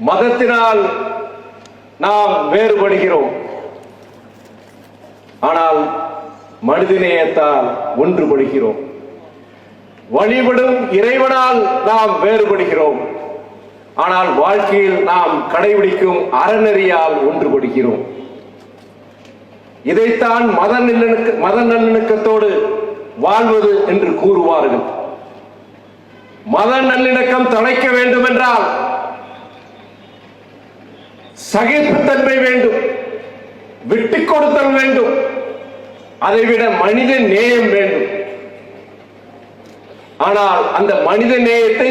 மதத்தினால் நாம் வேறுபடுகிறோம், ஆனால் மனிதநேயத்தால் ஒன்றுபடுகிறோம். வழிபடும் இறைவனால் நாம் வேறுபடுகிறோம், ஆனால் வாழ்க்கையில் நாம் கடைபிடிக்கும் அறநெறியால் ஒன்றுபடுகிறோம். இதைத்தான் மத நல்லிணக்கத்தோடு வாழ்வது என்று கூறுவார்கள். மத நல்லிணக்கம் தழைக்க வேண்டும் என்றால் சகிப்புத்தன்மை வேண்டும், விட்டுக் கொடுத்தல் வேண்டும், அதைவிட மனித நேயம் வேண்டும். ஆனால் அந்த மனித நேயத்தை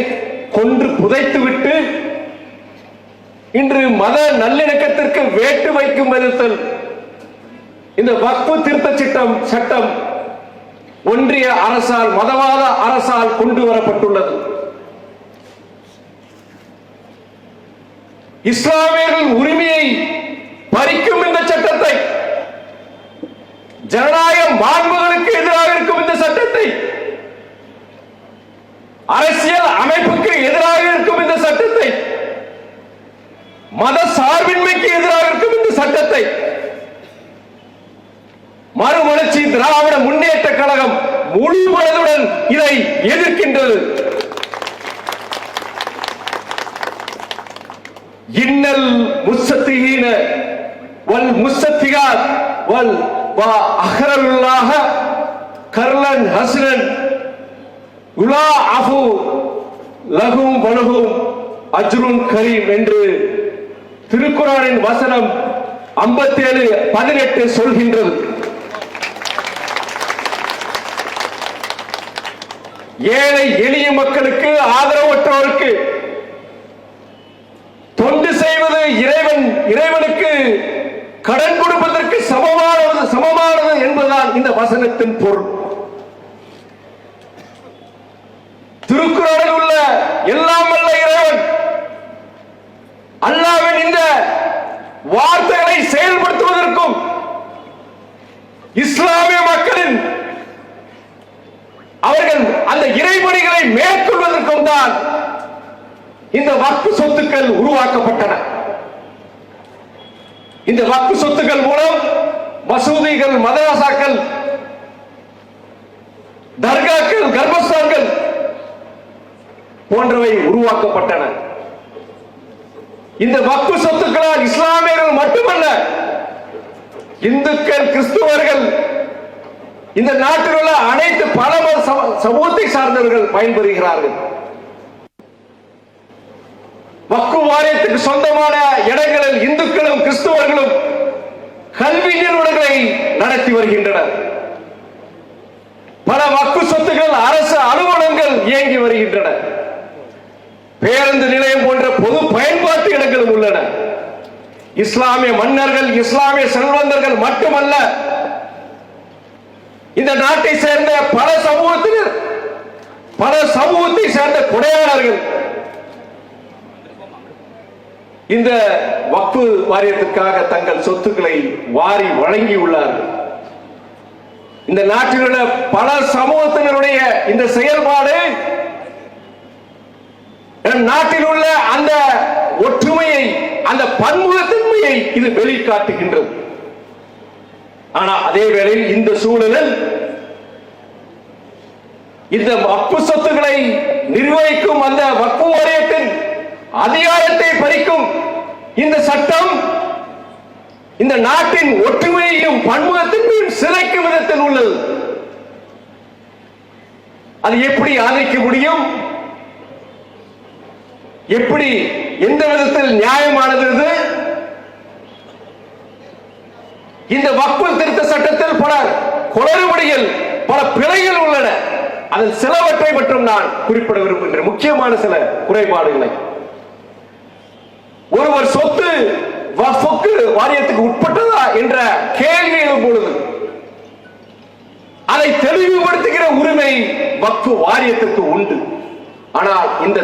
கொன்று புதைத்துவிட்டு இன்று மத நல்லிணக்கத்திற்கு வேட்டு வைக்கும் விதத்தில் இந்த வக்ஃபு திருத்த சட்டம் ஒன்றிய அரசால், மதவாத அரசால் கொண்டு வரப்பட்டுள்ளது. இஸ்லாமியர்கள் உரிமையை பறிக்கும் இந்த சட்டத்தை, ஜனநாயக மாண்புகளுக்கு எதிராக இருக்கும் இந்த சட்டத்தை, அரசியல் அமைப்புக்கு எதிராக இருக்கும் இந்த சட்டத்தை, மத சார்பின்மைக்கு எதிராக இருக்கும் இந்த சட்டத்தை மறுமலர்ச்சி திராவிட முன்னேற்ற கழகம் முழு மனதுடன் இதை எதிர்க்கின்றது. இன்னல் முஸ்தகீன வல் முஸ்தகிகாத் வல் வா அஹ்ரல்லாஹ கர்லன் ஹஸ்னன் உலா அஃபு லஹும் வலஹும் அஜ்ருன் கரீம் என்று திருக்குர்ஆனின் வசனம் 57:18 சொல்கின்றது. ஏழை எளிய மக்களுக்கு, ஆதரவற்றோருக்கு தொண்டு செய்வது இறைவனுக்கு கடன் கொடுப்பதற்கு சமமானது என்பதுதான் இந்த வசனத்தின் பொருள். திருக்குர்ஆனில் உள்ள எல்லாம் வல்ல இறைவன் அல்லாஹ்வின் இந்த வார்த்தைகளை செயல்படுத்துவதற்கும் இஸ்லாமிய மக்களின் அவர்கள் அந்த இறைபணிகளை மேற்கொள்வதற்கும் தான் இந்த வக்ஃபு சொத்துக்கள் உருவாக்கப்பட்டன. இந்த வக்ஃபு சொத்துக்கள் மூலம் மசூதிகள், மதரசாக்கள், தர்காக்கள், கர்மஸ்தான்கள் போன்றவை உருவாக்கப்பட்டன. இந்த வக்ஃபு சொத்துக்களால் இஸ்லாமியர்கள் மட்டுமல்ல, இந்துக்கள், கிறிஸ்துவர்கள், இந்த நாட்டில் உள்ள அனைத்து பல சமூகத்தை சார்ந்தவர்கள் பயன்பெறுகிறார்கள். வக்ஃபு வாரியத்துக்கு சொந்தமான இடங்களில் இந்துக்களும் கிறிஸ்துவர்களும் கல்வி நிறுவனங்களை நடத்தி வருகின்றனர். பல வக்ஃபு சொத்துக்கள் அரசு அலுவலகங்கள் இயங்கி வருகின்றன. பேருந்து நிலையம் போன்ற பொது பயன்பாட்டு இடங்களும் உள்ளன. இஸ்லாமிய மன்னர்கள், இஸ்லாமிய செல்வந்தர்கள் மட்டுமல்ல, இந்த நாட்டை சேர்ந்த பல சமூகத்தினர், பல சமூகத்தை சேர்ந்த கொடையாளர்கள் இந்த வக்ஃபு வாரியத்திற்காக தங்கள் சொத்துக்களை வாரி வழங்கியுள்ளார்கள். இந்த நாட்டில் உள்ள பல சமூகத்தினருடைய இந்த செயல்பாடு நாட்டில் உள்ள அந்த ஒற்றுமையை, அந்த பன்முகத்தன்மையை இது வெளிக்காட்டுகின்றது. ஆனால் அதே வேளையில் இந்த சூழலில் இந்த வக்ஃபு சொத்துக்களை நிர்வகிக்கும் அந்த வக்ஃபு வாரியத்தின் அதிகாரத்தை பறிக்கும் இந்த சட்டம் இந்த நாட்டின் ஒற்றுமையையும் பன்முகத்தன்மையும் சிதைக்கும் விதத்தில் உள்ளது. அது எப்படி ஆதரிக்க முடியும்? எப்படி, எந்த விதத்தில் நியாயமானது? இந்த வக்ஃபு திருத்த சட்டத்தில் பல குளறுபடிகள், பல பிழைகள் உள்ளன. அதில் சிலவற்றை மட்டும் நான் குறிப்பிட விரும்புகின்றேன், முக்கியமான சில குறைபாடுகளை. ஒருவர் சொத்து வக்ஃபு வாரியத்துக்கு உட்பட்டதா என்ற கேள்வி எழும் பொழுது அதை தெளிவுபடுத்துகிற உரிமை வக்ஃபு வாரியத்துக்கு உண்டு. ஆனால் இந்த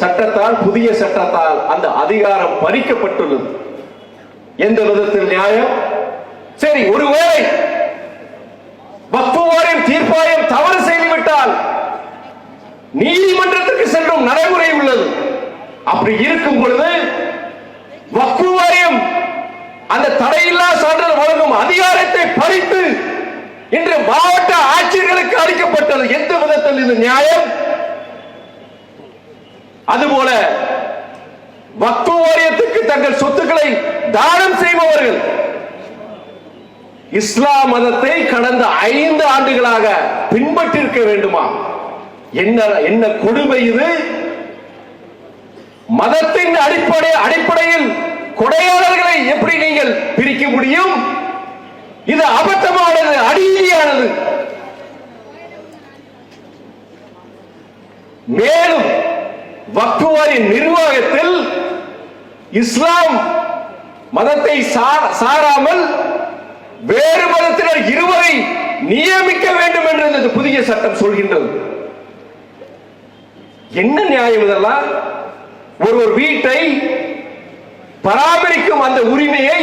சட்டத்தால், புதிய சட்டத்தால் அந்த அதிகாரம் பறிக்கப்பட்டுள்ளது. எந்த விதத்தில் நியாயம்? சரி, ஒருவேளை வக்ஃபு வாரியம் தீர்ப்பாயம் தவறு செய்துவிட்டால் நீதிமன்றத்திற்கு செல்லும் நடைமுறை உள்ளது. அப்படி இருக்கும் பொழுது அந்த தடையில்லா சான்றிதழ் வழங்கும் அதிகாரத்தை பறித்து இன்று மாவட்ட ஆட்சியர்களுக்கு அளிக்கப்பட்டது. எந்த விதத்தில் இது நியாயம்? அதுபோல வக்ஃப் வாரியத்துக்கு தங்கள் சொத்துக்களை தானம் செய்பவர்கள் இஸ்லாம் மதத்தை கடந்த 5 ஆண்டுகளாக பின்பற்றிருக்க வேண்டுமா? என்ன கொடுமை இது! மதத்தின் அடிப்படையில் கொடையாளர்களை எப்படி நீங்கள் பிரிக்க முடியும்? இது அபத்தமானது, அநீதியானது. மேலும் வக்ஃப் வாரிய நிர்வாகத்தில் இஸ்லாம் மதத்தை சாராமல் வேறு மதத்தினர் 20 நியமிக்க வேண்டும் என்று இந்த புதிய சட்டம் சொல்கின்றது. என்ன நியாயம் இதெல்லாம்? ஒரு வீட்டை பராமரிக்கும் அந்த உரிமையை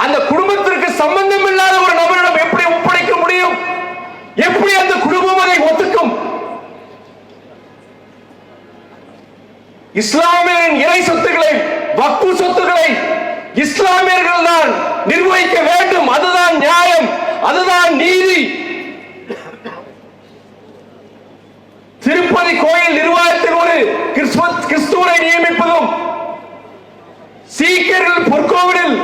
அந்த குடும்பத்திற்கு சம்பந்தம் இல்லாத ஒரு நபரிடம் எப்படி ஒப்படைக்க முடியும்? எப்படி அந்த குடும்பம் அதை ஒத்துக்கும்? இஸ்லாமியரின் இறை சொத்துக்களை, வக்ஃப் சொத்துக்களை இஸ்லாமியர்கள் தான் நிர்வகிக்க வேண்டும். அதுதான் நியாயம், அதுதான் நீதி. திருப்பதி கோயில் நிர்வாகத்தில் ஒரு கிறிஸ்துவரை நியமிப்பதும், சீக்கியர்கள் பொற்கோவிலில்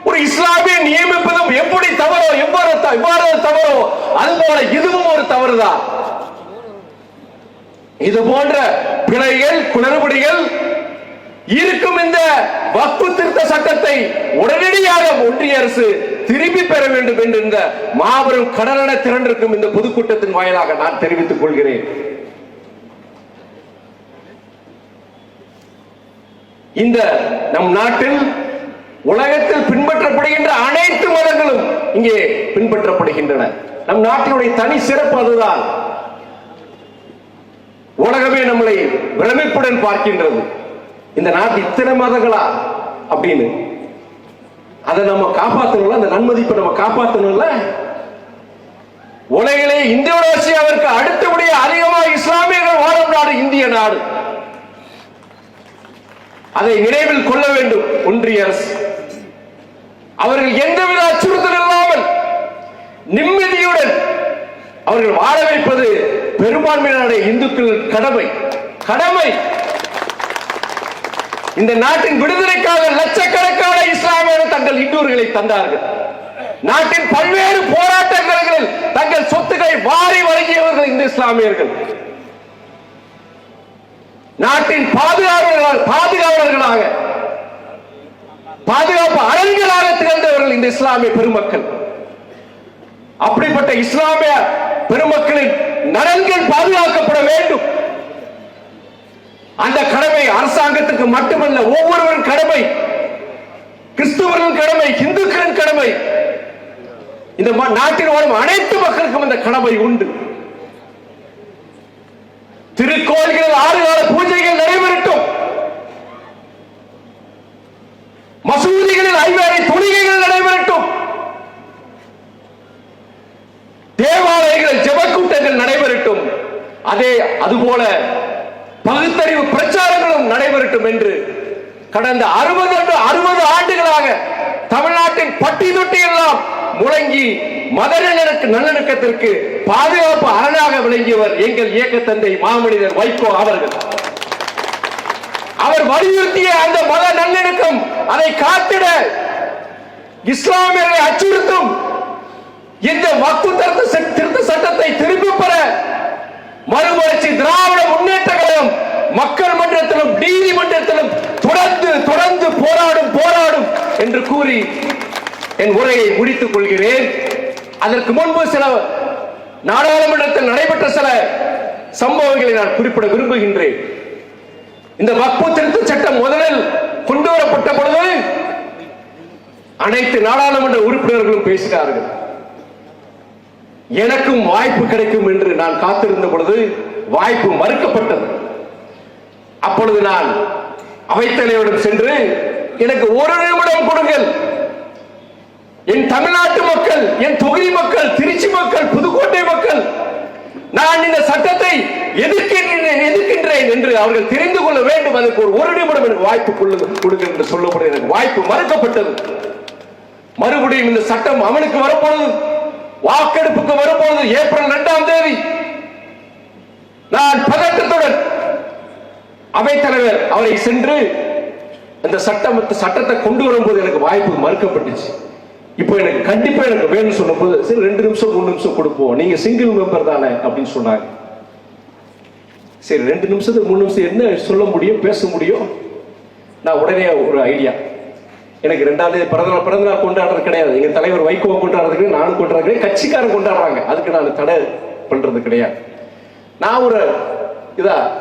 ஒரு இஸ்லாமிய நியமிப்பதும் எப்படி தவறோ, எவ்வாறு தவறோ, அதுபோல இதுவும் ஒரு தவறுதான். இது போன்ற பிழைகள், குளறுபடிகள் இருக்கும் இந்த வக்ஃப் திருத்த சட்டத்தை உடனடியாக ஒன்றிய அரசு திரும்பி பெற வேண்டும் என்று இந்த மாபெரும் கடலென திரண்டிருக்கும் இந்த பொதுக்கூட்டத்தின் வாயிலாக நான் தெரிவித்துக் கொள்கிறேன். இந்த நம் நாட்டில் உலகத்தில் பின்பற்றப்படுகின்ற அனைத்து மதங்களும் இங்கே பின்பற்றப்படுகின்றன. நம் நாட்டினுடைய தனி சிறப்பு அதுதான். உலகமே நம்மளை பிரமிப்புடன் பார்க்கின்றது. இந்த நாட்டு இத்தனை மதங்களா அப்படின்னு. அதை நம்ம காப்பாற்றணும், அந்த நன்மதிப்பை நம்ம காப்பாற்றணும்ல. உலகிலே இந்தோனேசியாவிற்கு அடுத்தபடியாக அதிகமாக இஸ்லாமியர்கள் வாழும் நாடு இந்திய நாடு. அதை நினைவில் கொள்ள வேண்டும் ஒன்றிய அரசு. அவர்கள் எந்தவித அச்சுறுத்தல் இல்லாமல் நிம்மதியுடன் அவர்கள் வாழ வைப்பது பெரும்பான்மையான இந்துக்கள் கடமை. இந்த நாட்டின் விடுதலைக்காக லட்சக்கணக்கான இஸ்லாமியர்கள் தங்கள் இன்னூர்களை தந்தார்கள். நாட்டின் பல்வேறு போராட்டங்களில் தங்கள் சொத்துக்களை வாரி வழங்கியவர்கள் இந்த இஸ்லாமியர்கள். நாட்டின் பாதுகாவலர்களாக, பாதுகாப்பு அரணாக திகழ்ந்தவர்கள் இந்த இஸ்லாமிய பெருமக்கள். அப்படிப்பட்ட இஸ்லாமிய பெருமக்களின் நலன்கள் பாதுகாக்கப்பட வேண்டும். அந்த கடமை அரசாங்கத்துக்கு மட்டுமல்ல, ஒவ்வொருவரின் கடமை. கிறிஸ்துவர்களின் கடமை, இந்துக்களின் கடமை. இந்த நாட்டில் வாழும் அனைத்து மக்களுக்கும் இந்த கடமை உண்டு. திருக்கோயில்களில் 6 கால பூஜைகள் நடைபெறட்டும். மசூதிகளில் 5 தொழுகைகள் நடைபெறட்டும். தேவாலயங்களில் ஜெபக்கூட்டங்கள் நடைபெறட்டும். அதுபோல பகுத்தறிவு பிரச்சாரங்களும் நடைபெறட்டும் என்று கடந்த 60 ஆண்டுகளாக தமிழ்நாட்டின் பட்டி தொட்டி எல்லாம் முழங்கி மத நல்லிணக்கத்திற்கு பாதுகாப்பு அரணாக விளங்கியவர் எங்கள் இயக்க தந்தை மாமனிதர் வைகோ அவர்கள். அவர் வலியுறுத்திய அந்த மத நல்லிணக்கம், அதை காத்திட இஸ்லாமியர்களை அச்சுறுத்தும் இந்த வக்ஃப் திருத்த சட்டத்தை திரும்பி பெற மறுமலர்ச்சி திராவிட முன்னேற்ற கழகம் மக்கள் மன்றத்திலும் நீதிமன்றத்திலும் தொடர்ந்து போராடும் என்று கூறி என் உரையை முடித்துக் கொள்கிறேன். அதற்கு முன்பு சில நாடாளுமன்றத்தில் நடைபெற்ற சில சம்பவங்களை நான் குறிப்பிட விரும்புகின்றேன். இந்த வக்ஃப் திருத்த சட்டம் முதலில் கொண்டு வரப்பட்ட பொழுது அனைத்து நாடாளுமன்ற உறுப்பினர்களும் பேசினார்கள். எனக்கும் வாய்ப்பு கிடைக்கும் என்று நான் காத்திருந்த பொழுது வாய்ப்பு மறுக்கப்பட்டது. அப்பொழுது நான் அவைத்தலைவரிடம் சென்று, எனக்கு 1 நிமிடம் கொடுங்கள், என் தமிழ்நாட்டு மக்கள், என் தொகுதி மக்கள், திருச்சி மக்கள், புதுக்கோட்டை மக்கள், நான் இந்த சட்டத்தை எதிர்க்கின்றேன் என்று அவர்கள் தெரிந்து கொள்ள வேண்டும். அதற்கு ஒரு நிமிடம் எனக்கு வாய்ப்பு கொடுங்க என்று சொல்லப்படும். எனக்கு வாய்ப்பு மறுக்கப்பட்டது. மறுபடியும் இந்த சட்டம் அமலுக்கு வரப்போது, வாக்கெடுப்புக்கு வரப்போது ஏப்ரல் 2ஆம் தேதி. நான் பதட்டத்துடன் அவைத்தலைவர் அவரை சென்று அந்த சட்டத்தை கொண்டு வரும்போது எனக்கு வாய்ப்பு மறுக்கப்பட்டுச்சு. இப்போ எனக்கு கண்டிப்பா எனக்கு வேணும்னு சொன்னபோது சரி 2 நிமிஷம் 3 நிமிஷம் கொடுப்போம், நீங்க சிங்கிள் மெம்பர் தானே அப்படின்னு சொன்னாங்க. சரி 2 நிமிஷத்துக்கு 3 நிமிஷம் என்ன சொல்ல முடியும், பேச முடியும்? நான் உடனே ஒரு ஐடியா, எனக்கு 2ஆம் தேதி பிறந்தநாள் கொண்டாடுறது கிடையாது. எங்க தலைவர் வைகோ கொண்டாடுறதுக்கு நானும் கொண்டாடுறது, கட்சிக்காரன் கொண்டாடுறாங்க, அதுக்கு நான் தடை பண்றது கிடையாது. நான் ஒரு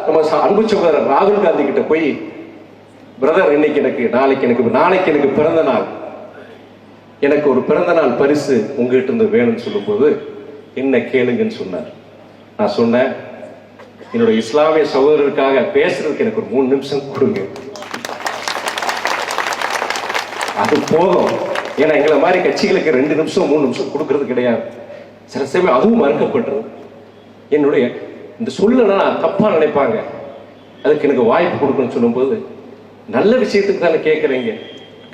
நம்ம அன்பு சகோதரர் ராகுல் காந்தி கிட்ட போய், பிரதர் நாளைக்கு எனக்கு பிறந்த நாள், எனக்கு ஒரு பிறந்த நாள் பரிசு உங்ககிட்ட இருந்து வேணும்னு சொல்லும்போது என்ன கேளுங்கன்னு சொன்னார். நான் சொன்னேன், என்னோட இஸ்லாமிய சகோதரருக்காக பேசுறதுக்கு எனக்கு ஒரு 3 நிமிஷம் கொடுங்க, அது போதும். ஏன்னா எங்களை மாதிரி கட்சிகளுக்கு 2 நிமிஷம் 3 நிமிஷம் கொடுக்கறது கிடையாது. சில சமயம் அதுவும் மறுக்கப்படுறது. என்னுடைய இந்த சொல்லனா தப்பா நினைப்பாங்க, அதுக்கு எனக்கு வாய்ப்பு கொடுக்கணும்னு சொல்லும்போது, நல்ல விஷயத்துக்கு தானே கேட்கறீங்க,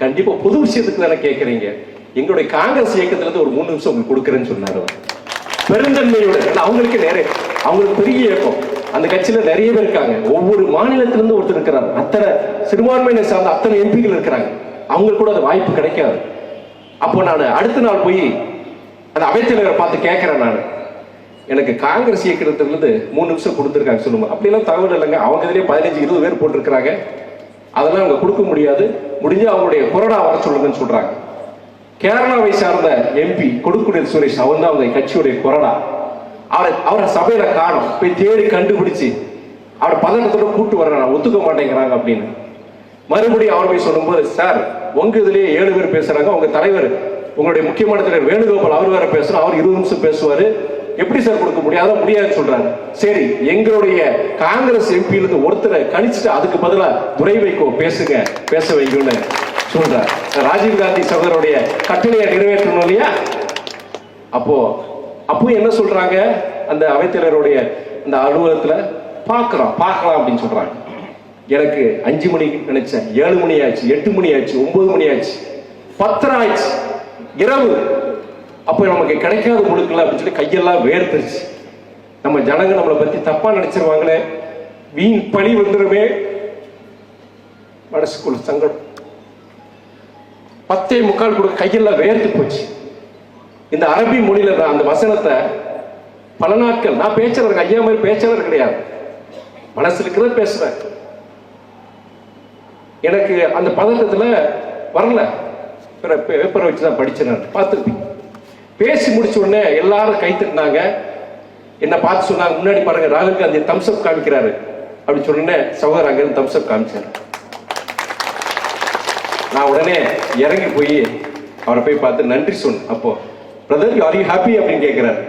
கண்டிப்பா பொது விஷயத்துக்கு தானே கேட்கறீங்க, எங்களுடைய காங்கிரஸ் இயக்கத்துல இருந்து ஒரு 3 நிமிஷம் உங்களுக்கு கொடுக்குறேன்னு சொன்னாரு. பெருந்தன்மையோட, அவங்களுக்கு பெரிய இயக்கம், அந்த கட்சியில நிறைய பேர் இருக்காங்க, ஒவ்வொரு மாநிலத்திலிருந்து ஒருத்தர் இருக்கிறார், அத்தனை சிறுபான்மையினர் சார்ந்த அத்தனை எம்பிகள் இருக்கிறாங்க, அவங்களுக்கு கூட அது வாய்ப்பு கிடைக்காது. அப்போ நான் அடுத்த நாள் போய் அந்த அவைத்தலைவரை பார்த்து கேட்கிறேன், நான் எனக்கு காங்கிரஸ் இயக்கத்துல இருந்து 3 நிமிஷம் கொடுத்துருக்காங்க சொல்லுங்க. அப்படியெல்லாம் தகவல் இல்லைங்க, அவங்க இதுலயே 15-20 பேர் போட்டிருக்கிறாங்க, அதெல்லாம் அங்க கொடுக்க முடியாது, முடிஞ்சு அவங்களுடைய கொரோனா வர சொல்லுங்கன்னு சொல்றாங்க. கேரளாவை சார்ந்த எம்பி கொடுக்குடியல் சுரேஷ், அவன் தான் அவங்க கட்சியுடைய கொரோனா. அவரை சபையில காணும், போய் தேடி கண்டுபிடிச்சு அவரை பதட்டத்தோட கூட்டு வர ஒத்துக்க மாட்டேங்கிறாங்க அப்படின்னு. மறுபடியும் அவர் போய் சொல்லும்போது, சார் உங்க இதுலயே 7 பேர் பேசுறாங்க, உங்க தலைவர் உங்களுடைய முக்கியமான தலைவர் வேணுகோபால் அவர் வேற பேசுறோம், அவர் 20 நிமிஷம் பேசுவாரு, எப்படி சார் கொடுக்க முடியாதுன்னு சொல்றாங்க. சரி, எங்களுடைய காங்கிரஸ் எம்பியில இருந்து ஒருத்தரை கணிச்சுட்டு அதுக்கு பதிலா துரை வைகோ பேச வைக்கணும்னு சொல்றார். ராஜீவ் காந்தி சகோதரருடைய கட்டளையை நிறைவேற்றணும் இல்லையா? அப்போ என்ன சொல்றாங்க, அந்த அவைத்தலைவருடைய அந்த அலுவலகத்துல பார்க்கலாம் அப்படின்னு சொல்றாங்க. எனக்கு 5 மணிக்கு நினைச்சேன், 7 மணி ஆச்சு, 8 மணி ஆச்சு, 9 மணி ஆச்சு, 10 ஆயிடுச்சு இரவு. அப்ப நமக்கு கிடைக்காத கொடுக்கல அப்படின்னு சொல்லி கையெல்லாம் வேர்த்துருச்சு. நம்ம ஜனங்க நம்மளை பத்தி தப்பா நினைச்சிருவாங்களே, வீண் பழி வந்துருமே, மனசுக்குள்ள சங்கடம். 10:45 கூட கையெல்லாம் வேர்த்து போச்சு. இந்த அரபி மொழியில நான் அந்த வசனத்தை பல நாட்கள் நான் பேசுறேன், ஐயா மாதிரி பேச்சாளர் கிடையாது, மனசுல இருக்கிறத பேசுறேன். எனக்கு அந்த பதட்டத்துல வரல, பேப்பரை வச்சுதான் படிச்சேன். பார்த்துருப்பீங்க. பேசி முடிச்ச உடனே எல்லாரும் கை தட்டினாங்க, என்ன பார்த்து சொன்னாங்க, முன்னாடி பாருங்க ராகுல் காந்தி தம்ஸ்அப் காமிக்கிறாரு அப்படின்னு சொன்ன சகோதரர் அங்க தம்ஸ்அப் காமிச்சாரு. நான் உடனே இறங்கி போய் அவரை போய் பார்த்து நன்றி சொன்னேன். அப்போ பிரதர் ஆர் யூ ஹாப்பி அப்படின்னு கேட்கிறாரு.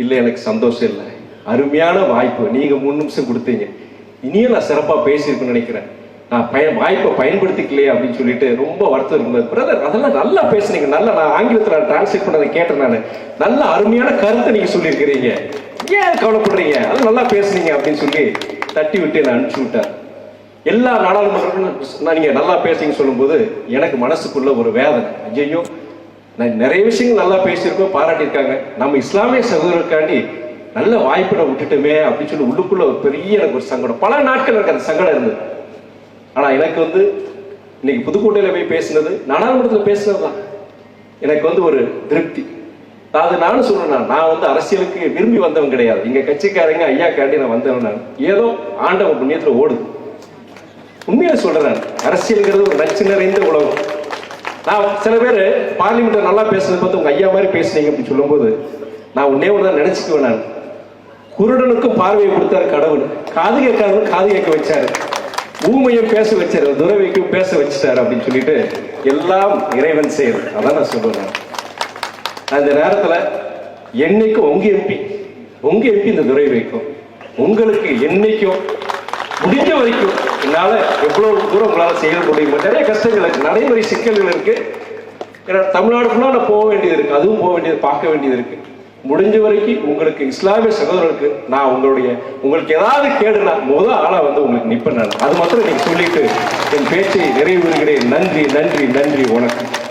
இல்லை எனக்கு சந்தோஷம் இல்லை, அருமையான வாய்ப்பு, நீங்க 3 நிமிஷம் கொடுத்தீங்க, இனியும் நான் சிறப்பா பேசியிருக்குன்னு நினைக்கிறேன், நான் வாய்ப்பை பயன்படுத்திக்கலையே அப்படின்னு சொல்லிட்டு ரொம்ப வருத்தம் இருக்கும்போது, பிரதர் அதெல்லாம் நல்லா பேசுனீங்க, நல்லா நான் ஆங்கிலத்தில் டிரான்ஸ்லேட் பண்ணதை கேட்டேன், நான் நல்ல அருமையான கருத்தை நீங்க சொல்லியிருக்கிறீங்க, ஏன் கவலைப்படுறீங்க, அது நல்லா பேசுனீங்க அப்படின்னு சொல்லி தட்டி விட்டு நான் அனுப்பிச்சு விட்டார். எல்லா நாடாளுமன்றங்களும் நீங்க நல்லா பேசுறீங்க சொல்லும்போது எனக்கு மனசுக்குள்ள ஒரு வேதனை, ஐயோ நான் நிறைய விஷயங்கள் நல்லா பேசியிருக்கோம், பாராட்டியிருக்காங்க, நம்ம இஸ்லாமிய சகோதரருக்காண்டி நல்ல வாய்ப்பை விட்டுட்டுமே அப்படின்னு சொல்லி உள்ளுக்குள்ள ஒரு பெரிய எனக்கு ஒரு சங்கடம். பல நாட்கள் எனக்கு அந்த சங்கடம் இருந்தது. ஆனா எனக்கு இன்னைக்கு புதுக்கோட்டையில போய் பேசினது, நாடாளுமன்றத்தில் பேசினதுதான் எனக்கு ஒரு திருப்தி. அது நானும் சொல்றேன், நான் அரசியலுக்கு விரும்பி வந்தவன் கிடையாது, எங்க கட்சிக்காரங்க ஐயா காண்டி நான் வந்தவன். நான் ஏதோ ஆண்டவன் புண்ணியத்துல ஓடுது, உண்மையா சொல்றேன். அரசியல்ங்கிறது ஒரு நச்சு நிறைந்த உலகம். நான் சில பேர் பார்லிமெண்ட்ல நல்லா பேசுனது பார்த்து உங்க ஐயா மாதிரி பேசுனீங்க அப்படின்னு சொல்லும்போது நான் உன்னே ஒண்ணுதான் நினைச்சுக்குவேன். நான் குருடனுக்கும் பார்வையை கொடுத்தாரு கடவுள், காது கேட்காதவனும் காது கேட்க வச்சாரு, ஊமையும் பேச வச்சாரு, துறவைக்கும் பேச வச்சுட்டாரு அப்படின்னு சொல்லிட்டு எல்லாம் இறைவன் செய்யுது. அதான் நான் சொல்றேன். அந்த நேரத்துல என்னைக்கும் உங்க எம்பி இந்த துறை வைக்கும், உங்களுக்கு என்னைக்கும் முடிஞ்ச வரைக்கும் என்னால எவ்வளவு தூரம் உங்களால செய்ய முடியும். நிறைய கஷ்டங்கள் இருக்கு, நடைமுறை சிக்கல்கள் இருக்கு. ஏன்னா தமிழ்நாடு ஃபுல்லா நான் போக வேண்டியது இருக்கு, அதுவும் போக வேண்டியது, பார்க்க வேண்டியது இருக்கு. முடிஞ்ச வரைக்கும் உங்களுக்கு இஸ்லாமிய சகோதரர்களுக்கு நான் உங்களுக்கு ஏதாவது கேடுனா முதல் ஆளா வந்து உங்களுக்கு நிப்பேன். அது மாத்திரம் நீங்க சொல்லிட்டு என் பேச்சை நிறைவு பெறுகிறேன். நன்றி நன்றி நன்றி. வணக்கம்.